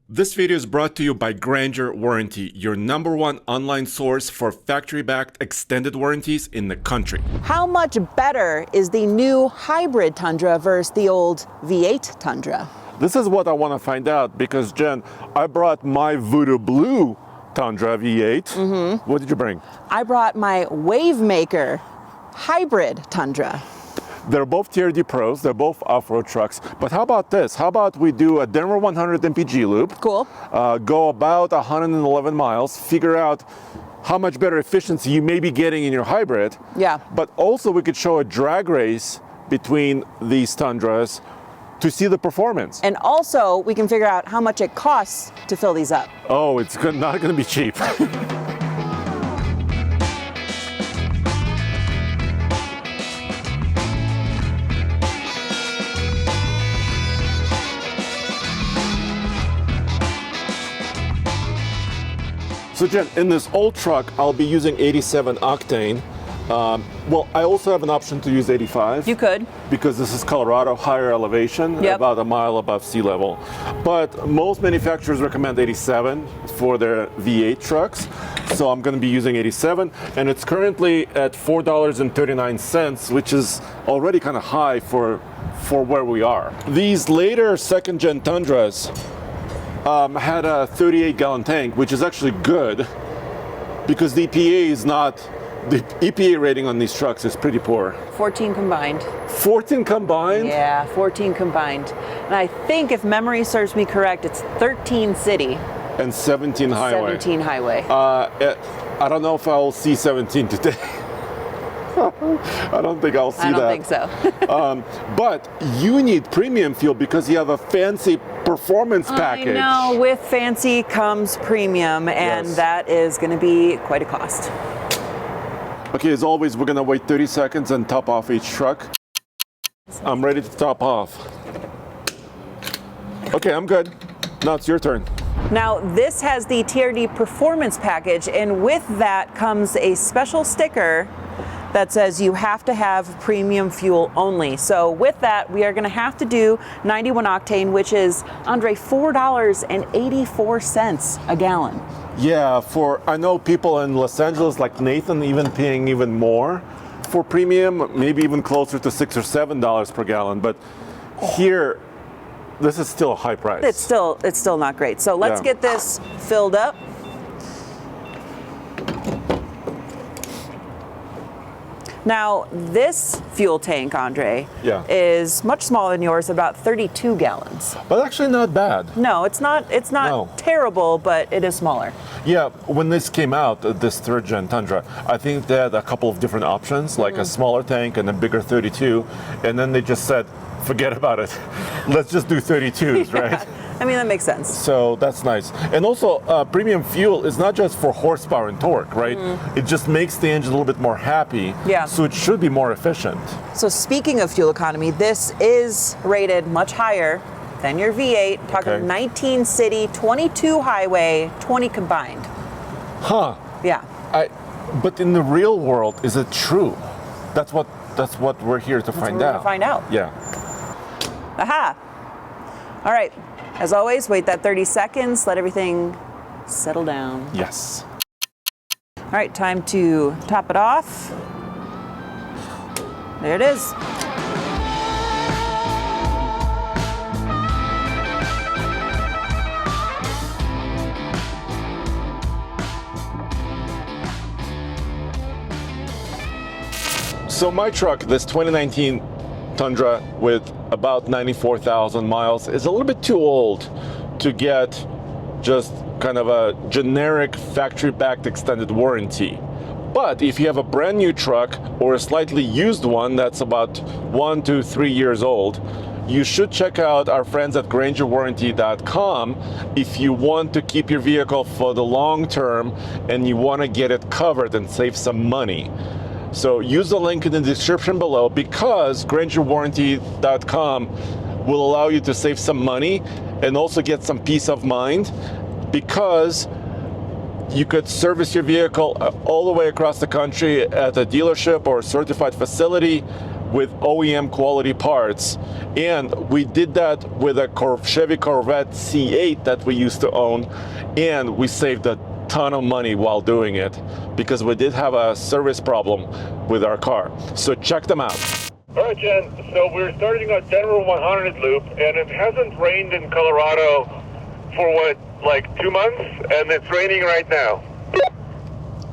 This video is brought to you by Grainger Warranty, your #1 online source for factory-backed extended warranties in the country. How much better is the new hybrid Tundra versus the old V8 Tundra? This is what I want to find out because, Jen, I brought my Voodoo Blue Tundra V8. What did you bring? I brought my Wavemaker hybrid Tundra. They're both TRD Pros, they're both off-road trucks. But how about this? How about we do a Denver 100 MPG loop? Cool. Go about 111 miles, figure out how much better efficiency you may be getting in your hybrid. Yeah. But also we could show a drag race between these Tundras to see the performance. And also, we can figure out how much it costs to fill these up. Oh, it's not going to be cheap. So Jen, in this old truck, I'll be using 87 octane. Well, I also have an option to use 85. You could. Because this is Colorado, higher elevation, Yep. about a mile above sea level. But most manufacturers recommend 87 for their V8 trucks. So I'm going to be using 87, and it's currently at $4.39, which is already kind of high for where we are. These later second-gen Tundras had a 38-gallon tank, which is actually good because the EPA rating on these trucks is pretty poor. 14 combined. 14 combined? Yeah, 14 combined. And I think, if memory serves me correct, it's 13 city, And 17 highway. 17 highway. I don't know if I'll see 17 today. I don't think I'll see I don't that. think so. But you need premium fuel because you have a fancy performance package. I know, with fancy comes premium, and Yes. that is going to be quite a cost. Okay, as always, we're gonna wait 30 seconds and top off each truck. I'm ready to top off. Okay, I'm good. Now it's your turn. Now, this has the TRD Performance Package, and with that comes a special sticker that says you have to have premium fuel only. So with that, we are going to have to do 91 octane, which is, Andre, $4.84 a gallon. Yeah, I know people in Los Angeles like Nathan even paying even more for premium, maybe even closer to $6 or $7 per gallon. But here, this is still a high price. It's still not great. So let's Yeah. get this filled up. Now, this fuel tank, Andre, Yeah. is much smaller than yours, about 32 gallons. But actually not bad. No, it's not No. terrible, but it is smaller. Yeah, when this came out, this third-gen Tundra, I think they had a couple of different options, like a smaller tank and a bigger 32, and then they just said, forget about it. Let's just do 32s, right? I mean, that makes sense. So that's nice. And also, premium fuel is not just for horsepower and torque, right? It just makes the engine a little bit more happy. Yeah. So it should be more efficient. So speaking of fuel economy, this is rated much higher than your V8. Talking Okay. 19 city, 22 highway, 20 combined. Huh. Yeah. But in the real world, is it true? That's what we're here to find We're out. gonna find out. Yeah. Aha. All right. As always, wait that 30 seconds, let everything settle down. Yes. All right, time to top it off. There it is. So my truck, this 2019 Tundra with about 94,000 miles, is a little bit too old to get just kind of a generic factory-backed extended warranty. But if you have a brand new truck or a slightly used one that's about 1 to 3 years old, you should check out our friends at GraingerWarranty.com if you want to keep your vehicle for the long term and you want to get it covered and save some money. So use the link in the description below because GraingerWarranty.com will allow you to save some money and also get some peace of mind because you could service your vehicle all the way across the country at a dealership or a certified facility with OEM quality parts. And we did that with a Chevy Corvette C8 that we used to own, and we saved a ton of money while doing it because we did have a service problem with our car. So check them out. All right, Jen. So we're starting a Denver 100 loop, and it hasn't rained in Colorado for what, like 2 months? And it's raining right now.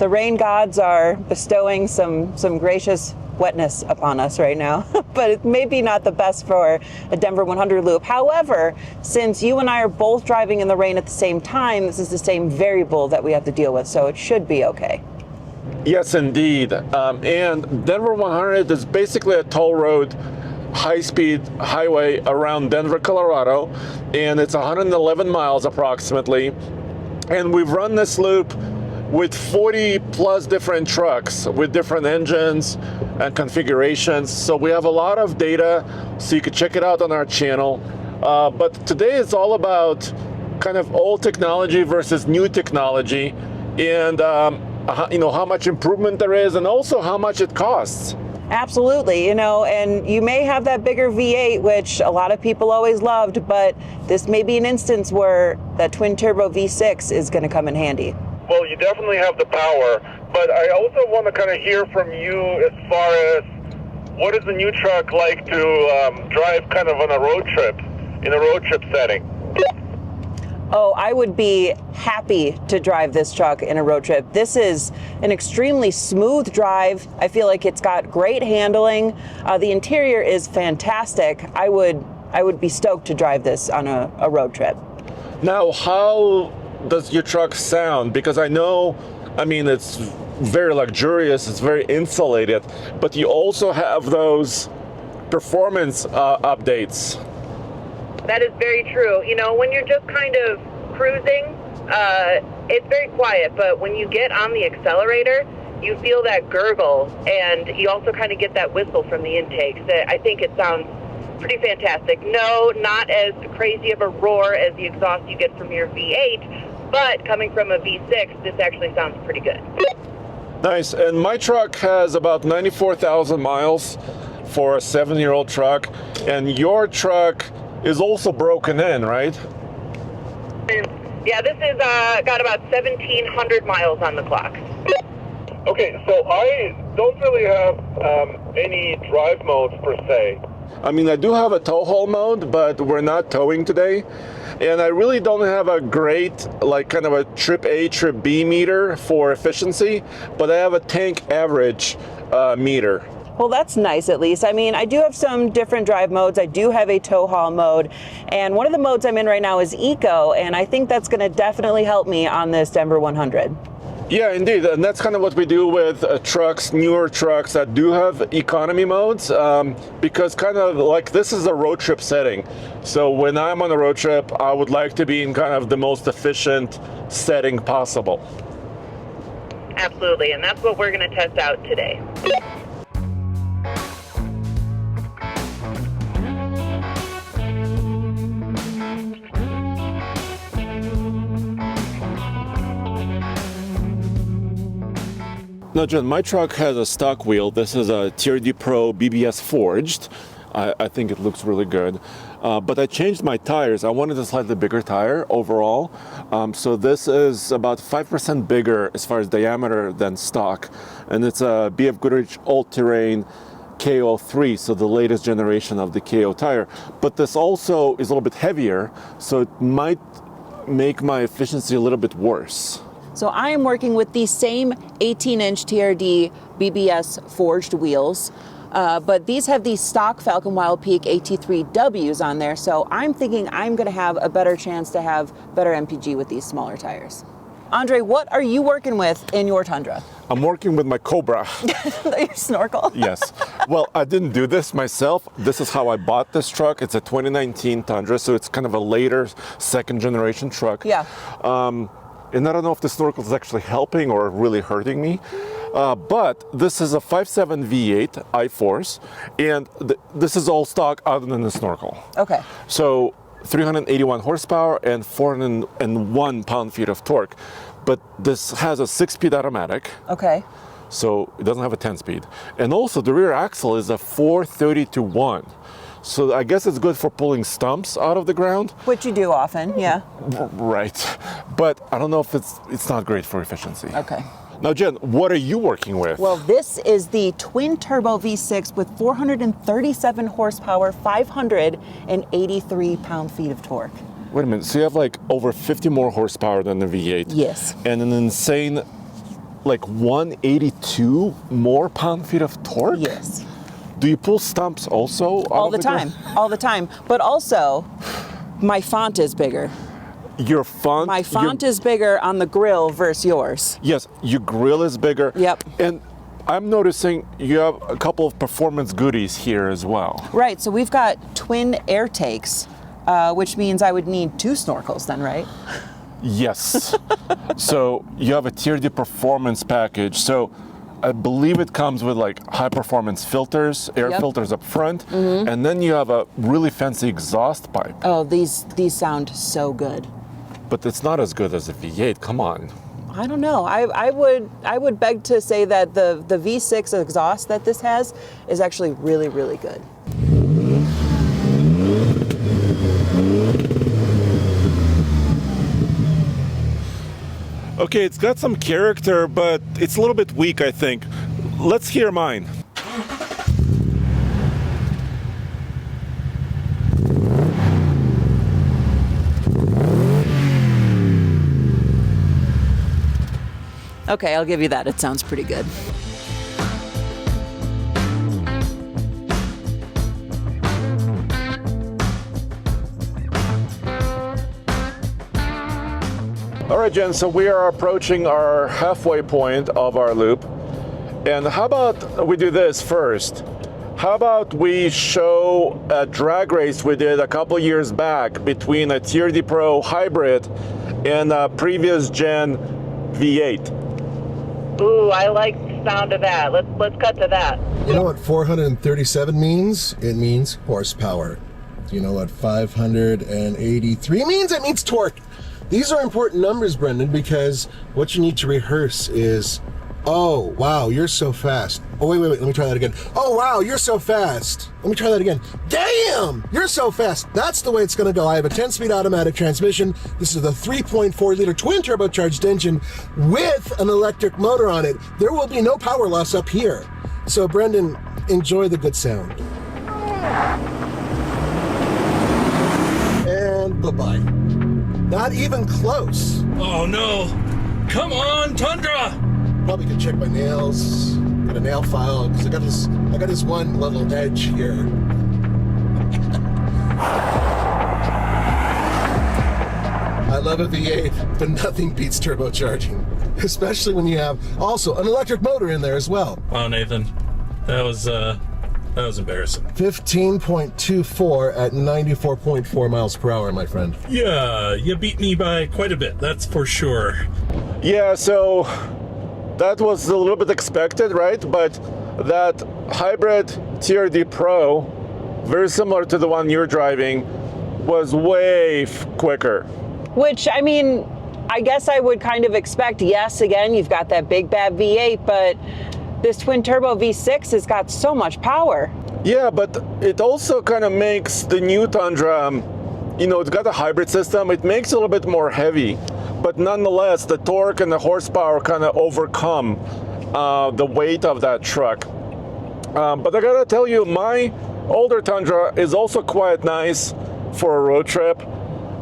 The rain gods are bestowing some gracious wetness upon us right now, but it may be not the best for a Denver 100 loop. However, since you and I are both driving in the rain at the same time, this is the same variable that we have to deal with, so it should be okay. Yes, indeed. And Denver 100 is basically a toll road, high-speed highway around Denver, Colorado, and it's 111 miles approximately. And we've run this loop with 40 plus different trucks with different engines and configurations. So we have a lot of data, so you can check it out on our channel. But today it's all about kind of old technology versus new technology, and how much improvement there is, and also how much it costs. Absolutely, and you may have that bigger V8, which a lot of people always loved, but this may be an instance where that twin turbo V6 is going to come in handy. Well, you definitely have the power, but I also want to kind of hear from you as far as what is the new truck like to drive kind of on a road trip, in a road trip setting? Oh, I would be happy to drive this truck in a road trip. This is an extremely smooth drive. I feel like it's got great handling. The interior is fantastic. I would be stoked to drive this on a road trip. Now, how does your truck sound? Because it's very luxurious, it's very insulated, but you also have those performance updates. That is very true. When you're just kind of cruising, it's very quiet, but when you get on the accelerator, you feel that gurgle, and you also kind of get that whistle from the intakes. I think it sounds pretty fantastic. No, not as crazy of a roar as the exhaust you get from your V8, but coming from a V6, this actually sounds pretty good. Nice. And my truck has about 94,000 miles for a 7-year-old truck, and your truck is also broken in, right? Yeah, this is got about 1,700 miles on the clock. Okay, so I don't really have any drive modes per se. I do have a tow haul mode, but we're not towing today. And I really don't have a great, kind of a trip A, trip B meter for efficiency, but I have a tank average meter. Well, that's nice at least. I do have some different drive modes. I do have a tow haul mode, and one of the modes I'm in right now is Eco, and I think that's going to definitely help me on this Denver 100. Yeah, indeed, and that's kind of what we do with trucks, newer trucks that do have economy modes, because kind of like this is a road trip setting. So when I'm on a road trip, I would like to be in kind of the most efficient setting possible. Absolutely, and that's what we're going to test out today. Now, Jen, my truck has a stock wheel. This is a TRD Pro BBS forged. I think it looks really good. But I changed my tires. I wanted a slightly bigger tire overall. So this is about 5% bigger as far as diameter than stock. And it's a BF Goodrich all-terrain KO3, so the latest generation of the KO tire. But this also is a little bit heavier, so it might make my efficiency a little bit worse. So I am working with the same 18-inch TRD BBS forged wheels, but these have the stock Falcon Wild Peak AT3Ws on there, so I'm thinking I'm going to have a better chance to have better MPG with these smaller tires. Andre, what are you working with in your Tundra? I'm working with my Cobra. Your snorkel? Yes. Well, I didn't do this myself. This is how I bought this truck. It's a 2019 Tundra, so it's kind of a later second generation truck. Yeah. And I don't know if the snorkel is actually helping or really hurting me. But this is a 5.7 V8 I-Force, and this is all stock other than the snorkel. Okay. So 381 horsepower and 401 pound-feet of torque. But this has a 6-speed automatic. Okay. so it doesn't have a 10-speed. And also the rear axle is a 430-1. So I guess it's good for pulling stumps out of the ground. Which you do often, yeah. Right. But I don't know if it's not great for efficiency. Okay. Now, Jen, what are you working with? Well, this is the twin turbo V6 with 437 horsepower, 583 pound-feet of torque. Wait a minute, so you have like over 50 more horsepower than the V8? Yes. And an insane like 182 more pound-feet of torque? Yes. Do you pull stumps also? All the time, all the time. But also, my font is bigger. Your font? My font is bigger on the grill versus yours. Yes, your grill is bigger. Yep. And I'm noticing you have a couple of performance goodies here as well. Right, so we've got twin air takes, which means I would need 2 snorkels then, right? Yes. So you have a Tier D performance package. So I believe it comes with like high performance filters, air filters up front, and then you have a really fancy exhaust pipe. Oh, these sound so good. But it's not as good as a V8, come on. I don't know. I would beg to say that the V6 exhaust that this has is actually really, really good. Okay, it's got some character, but it's a little bit weak, I think. Let's hear mine. Okay, I'll give you that. It sounds pretty good. All right, Jen, so we are approaching our halfway point of our loop. And how about we do this first? How about we show a drag race we did a couple years back between a Tier D Pro hybrid and a previous gen V8? Ooh, I like the sound of that. Let's cut to that. You know what 437 means? It means horsepower. Do you know what 583 means? It means torque. These are important numbers, Brendan, because what you need to rehearse is, oh, wow, you're so fast. Oh, wait, let me try that again. Oh, wow, you're so fast. Let me try that again. Damn, you're so fast. That's the way it's gonna go. I have a 10-speed automatic transmission. This is the 3.4-liter twin turbocharged engine with an electric motor on it. There will be no power loss up here. So, Brendan, enjoy the good sound. And bye-bye. Not even close. Oh no! Come on, Tundra! Probably could check my nails, get a nail file, because I got this one little edge here. I love a V8, but nothing beats turbocharging, especially when you have also an electric motor in there as well. Wow, Nathan, that was embarrassing. 15.24 at 94.4 miles per hour, my friend. Yeah, you beat me by quite a bit, that's for sure. Yeah, so that was a little bit expected, right? But that hybrid Tier D Pro, very similar to the one you're driving, was way quicker. Which, I mean, I guess I would kind of expect, yes, again, you've got that big bad V8, but this twin turbo V6 has got so much power. Yeah, but it also kind of makes the new Tundra, it's got a hybrid system. It makes it a little bit more heavy, but nonetheless, the torque and the horsepower kind of overcome the weight of that truck. But I gotta tell you, my older Tundra is also quite nice for a road trip.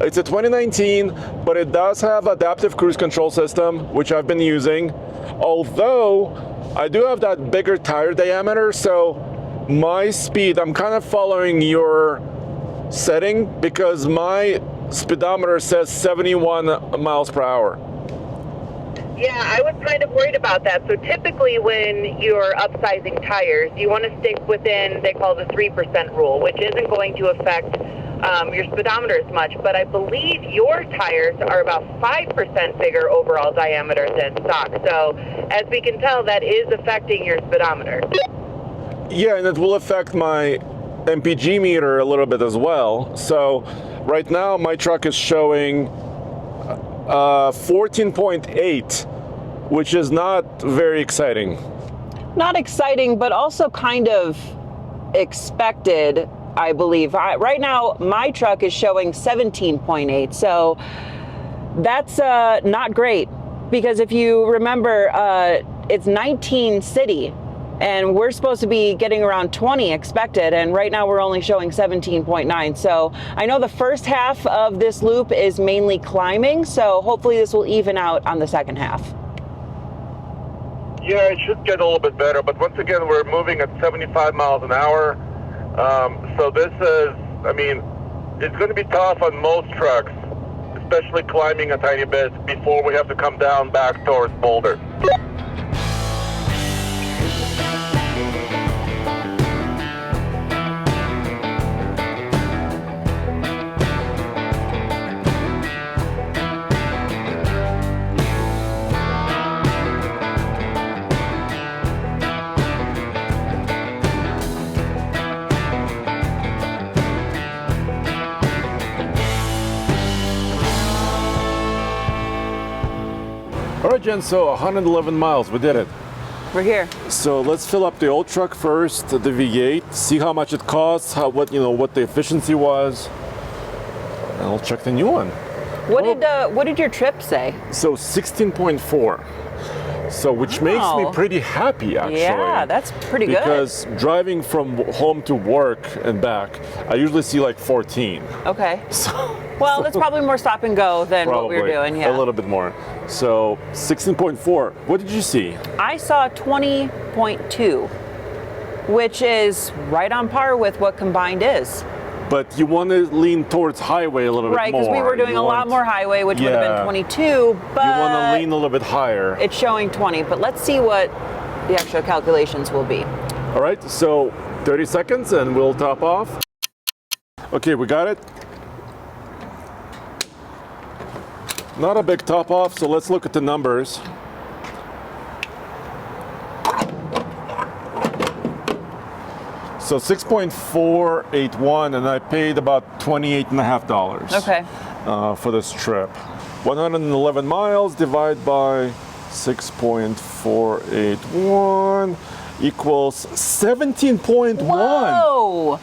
It's a 2019, but it does have adaptive cruise control system, which I've been using. Although I do have that bigger tire diameter, so my speed, I'm kind of following your setting because my speedometer says 71 miles per hour. Yeah, I was kind of worried about that. So typically when you're upsizing tires, you want to stick within, they call the 3% rule, which isn't going to affect your speedometer as much. But I believe your tires are about 5% bigger overall diameter than stock. So as we can tell, that is affecting your speedometer. Yeah, and it will affect my MPG meter a little bit as well. So right now my truck is showing 14.8, which is not very exciting. not exciting, but also kind of expected, I believe. Right now, my truck is showing 17.8, so that's not great, because if you remember, it's 19 city, and we're supposed to be getting around 20 expected, and right now we're only showing 17.9. So I know the first half of this loop is mainly climbing, so hopefully this will even out on the second half. Yeah, it should get a little bit better, but once again, we're moving at 75 miles an hour. So this is, I mean, it's going to be tough on most trucks, especially climbing a tiny bit before we have to come down back towards Boulder. All right, Jen, so 111 miles, we did it. We're here. So let's fill up the old truck first, the V8, see how much it costs, what the efficiency was, and I'll check the new one. What did your trip say? So 16.4. So which makes me pretty happy, actually. Yeah, that's pretty good. Because driving from home to work and back, I usually see like 14. Okay. Well, that's probably more stop and go than what we were doing. Yeah. A little bit more. So 16.4. What did you see? I saw 20.2, which is right on par with what combined is. But you want to lean towards highway a little bit more. Right, because we were doing a lot more highway, which would have been 22, but you want to lean a little bit higher. It's showing 20, but let's see what the actual calculations will be. All right, so 30 seconds and we'll top off. Okay, we got it. Not a big top off, so let's look at the numbers. So 6.481, and I paid about $28.50. Okay. For this trip. 111 miles divided by 6.481 equals 17.1. Whoa!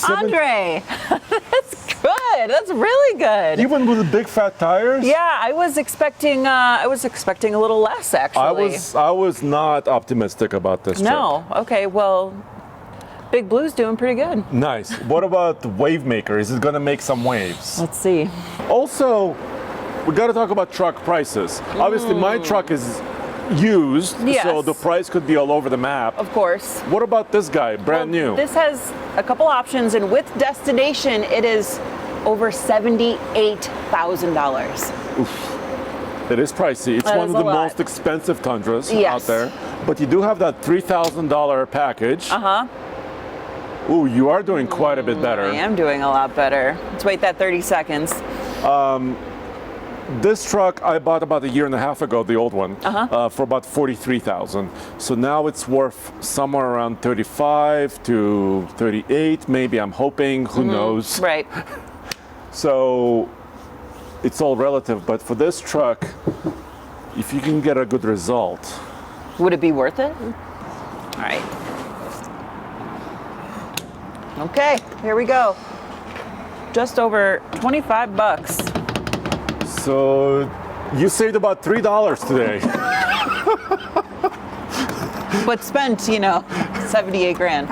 Andre, that's good. That's really good. Even with the big fat tires? Yeah, I was expecting a little less, actually. I was not optimistic about this trip. No. Okay. Well, Big Blue's doing pretty good. Nice. What about the wave maker? Is it going to make some waves? Let's see. Also, we got to talk about truck prices. Obviously, my truck is used, so the price could be all over the map. Of course. What about this guy, brand new? This has a couple options, and with destination, it is over $78,000. Oof. It is pricey. It's one of the most expensive Tundras out there. But you do have that $3,000 package. Uh-huh. Ooh, you are doing quite a bit better. I am doing a lot better. Let's wait that 30 seconds. This truck I bought about a year and a half ago, the old one, for about $43,000. So now it's worth somewhere around 35 to 38, maybe. I'm hoping. Who knows? Right. So it's all relative. But for this truck, if you can get a good result, would it be worth it? All right. Okay, here we go. Just over 25 bucks. So you saved about $3 today. But spent, 78 grand.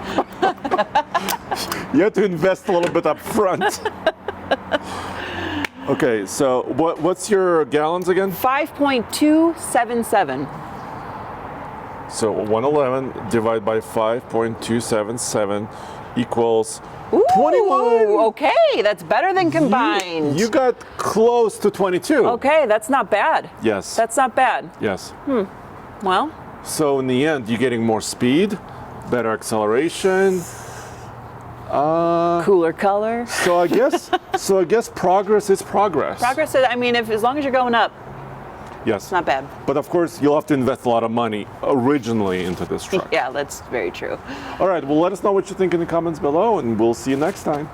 You had to invest a little bit up front. Okay, so what's your gallons again? 5.277. So 111 divided by 5.277 equals 21. Okay, that's better than combined. You got close to 22. Okay, that's not bad. Yes. That's not bad. Yes. Well. So in the end, you're getting more speed, better acceleration. Cooler color. So I guess progress is progress. Progress is, as long as you're going up, yes, it's not bad. But of course, you'll have to invest a lot of money originally into this truck. Yeah, that's very true. All right, well, let us know what you think in the comments below, and we'll see you next time.